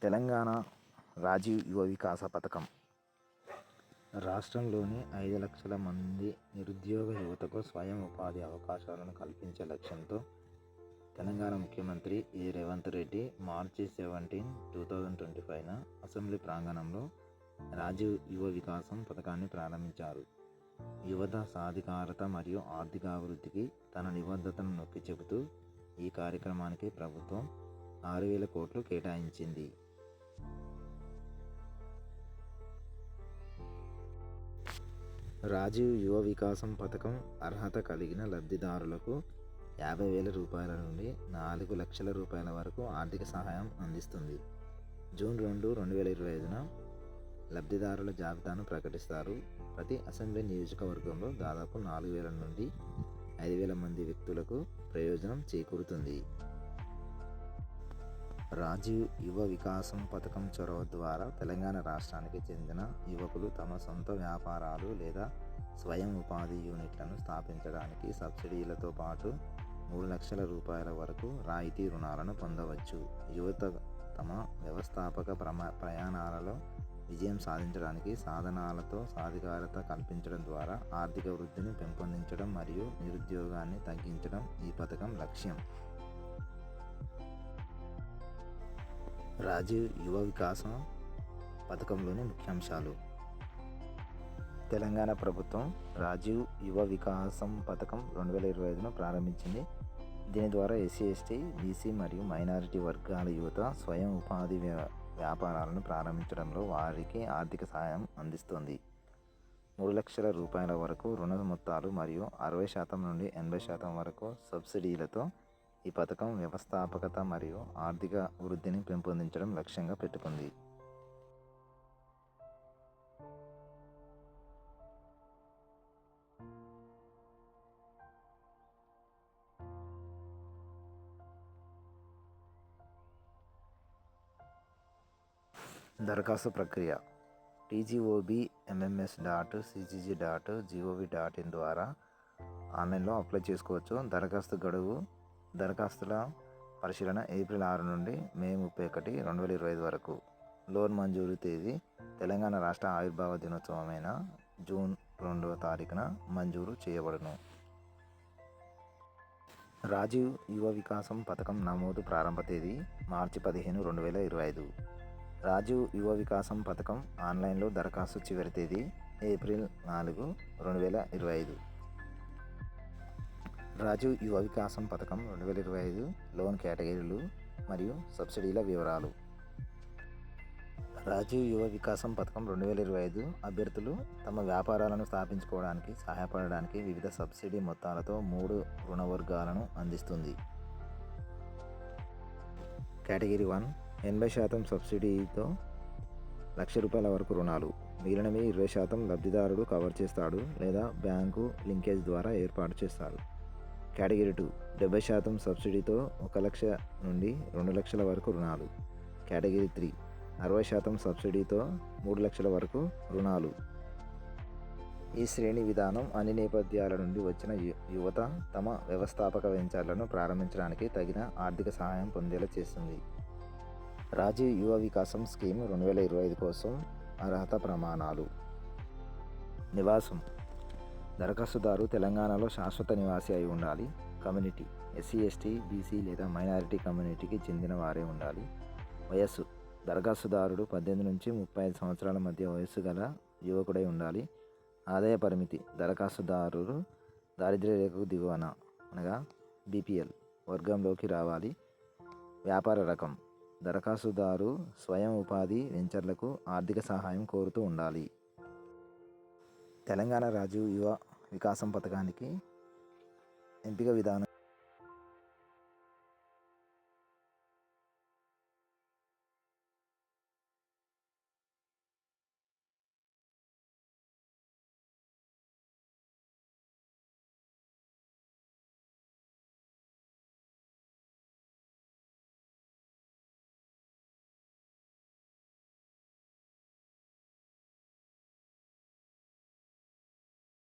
తెలంగాణ రాజీవ్ యువ వికాస పథకం రాష్ట్రంలోని 5 లక్షల మంది నిరుద్యోగ యువతకు స్వయం ఉపాధి అవకాశాలను కల్పించే లక్ష్యంతో తెలంగాణ ముఖ్యమంత్రి రేవంత్ రెడ్డి మార్చి 17, 2025న అసెంబ్లీ ప్రాంగణంలో రాజీవ్ యువ వికాసం పథకాన్ని ప్రారంభించారు. యువత సాధికారత మరియు ఆర్థికాభివృద్ధికి తన నిబద్ధతను నొక్కి చెబుతూ ఈ కార్యక్రమానికి ప్రభుత్వం 6,000 కోట్లు కేటాయించింది. రాజీవ్ యువ వికాసం పథకం అర్హత కలిగిన లబ్ధిదారులకు 50,000 రూపాయల నుండి 4 లక్షల రూపాయల వరకు ఆర్థిక సహాయం అందిస్తుంది. జూన్ 2, 2025న లబ్ధిదారుల జాబితాను ప్రకటిస్తారు. ప్రతి అసెంబ్లీ నియోజకవర్గంలో దాదాపు 4,000 నుండి 5,000 మంది వ్యక్తులకు ప్రయోజనం చేకూరుతుంది. రాజీవ్ యువ వికాసం పథకం చొరవ ద్వారా తెలంగాణ రాష్ట్రానికి చెందిన యువకులు తమ సొంత వ్యాపారాలు లేదా స్వయం ఉపాధి యూనిట్లను స్థాపించడానికి సబ్సిడీలతో పాటు 3 లక్షల రూపాయల వరకు రాయితీ రుణాలను పొందవచ్చు. యువత తమ వ్యవస్థాపక ప్రయాణాలలో విజయం సాధించడానికి సాధనాలతో సాధికారత కల్పించడం ద్వారా ఆర్థిక వృద్ధిని పెంపొందించడం మరియు నిరుద్యోగాన్ని తగ్గించడం ఈ పథకం లక్ష్యం. రాజీవ్ యువ వికాసం పథకంలోని ముఖ్యాంశాలు. తెలంగాణ ప్రభుత్వం రాజీవ్ యువ వికాసం పథకం 2025ను ప్రారంభించింది. దీని ద్వారా ఎస్సీ, ఎస్టీ, బీసీ మరియు మైనారిటీ వర్గాల యువత స్వయం ఉపాధి వ్యాపారాలను ప్రారంభించడంలో వారికి ఆర్థిక సహాయం అందిస్తుంది. 3 లక్షల రూపాయల వరకు రుణ మొత్తాలు మరియు 60% నుండి 80% వరకు సబ్సిడీలతో ఈ పథకం వ్యవస్థాపకత మరియు ఆర్థిక వృద్ధిని పెంపొందించడం లక్ష్యంగా పెట్టుకుంది. దరఖాస్తు ప్రక్రియ tgobmms.cgg.gov.in ద్వారా ఆన్లైన్లో అప్లై చేసుకోవచ్చు. దరఖాస్తు గడువు దరఖాస్తుల పరిశీలన ఏప్రిల్ 6 నుండి మే 31, 2025 వరకు. లోన్ మంజూరు తేదీ తెలంగాణ రాష్ట్ర ఆవిర్భావ దినోత్సవమైన జూన్ 2వ తారీఖున మంజూరు చేయబడును. రాజీవ్ యువ వికాసం పథకం నమోదు ప్రారంభ తేదీ మార్చి 15, 2025. రాజీవ్ యువ వికాసం పథకం ఆన్లైన్లో దరఖాస్తు చివరి తేదీ ఏప్రిల్ 4, 2025. రాజీవ్ యువ వికాసం పథకం 2025 లోన్ కేటగిరీలు మరియు సబ్సిడీల వివరాలు. రాజీవ్ యువ వికాసం పథకం 2025 అభ్యర్థులు తమ వ్యాపారాలను స్థాపించుకోవడానికి సహాయపడడానికి వివిధ సబ్సిడీ మొత్తాలతో 3 రుణ వర్గాలను అందిస్తుంది. కేటగిరీ 1 80% సబ్సిడీతో ₹1,00,000 వరకు రుణాలు. మిగిలినవి 20% లబ్ధిదారుడు కవర్ చేస్తాడు లేదా బ్యాంకు లింకేజ్ ద్వారా ఏర్పాటు చేస్తాడు. కేటగిరీ 2 70% సబ్సిడీతో 1,00,000 నుండి 2,00,000 వరకు రుణాలు. కేటగిరీ 3 60% సబ్సిడీతో 3,00,000 వరకు రుణాలు. ఈ శ్రేణి విధానం అన్ని నేపథ్యాల నుండి వచ్చిన యువత తమ వ్యవస్థాపక వెంచర్లను ప్రారంభించడానికి తగిన ఆర్థిక సహాయం పొందేలా చేస్తుంది. రాజీవ్ యువ వికాసం స్కీమ్ 2025 కోసం అర్హత ప్రమాణాలు. నివాసం దరఖాస్తుదారు తెలంగాణలో శాశ్వత నివాసి అయి ఉండాలి. కమ్యూనిటీ ఎస్సీ, ఎస్టీ, బీసీ లేదా మైనారిటీ కమ్యూనిటీకి చెందిన వారే ఉండాలి. వయస్సు దరఖాస్తుదారుడు 18 నుంచి 35 సంవత్సరాల మధ్య వయస్సు గల యువకుడై ఉండాలి. ఆదాయ పరిమితి దరఖాస్తుదారుడు దారిద్ర్య రేఖకు దిగువన అనగా బీపీఎల్ వర్గంలోకి రావాలి. వ్యాపార రకం దరఖాస్తుదారు స్వయం ఉపాధి వెంచర్లకు ఆర్థిక సహాయం కోరుతూ ఉండాలి. తెలంగాణ రాజీవ్ యువ వికాసం పథకానికి ఎంపిక విధానం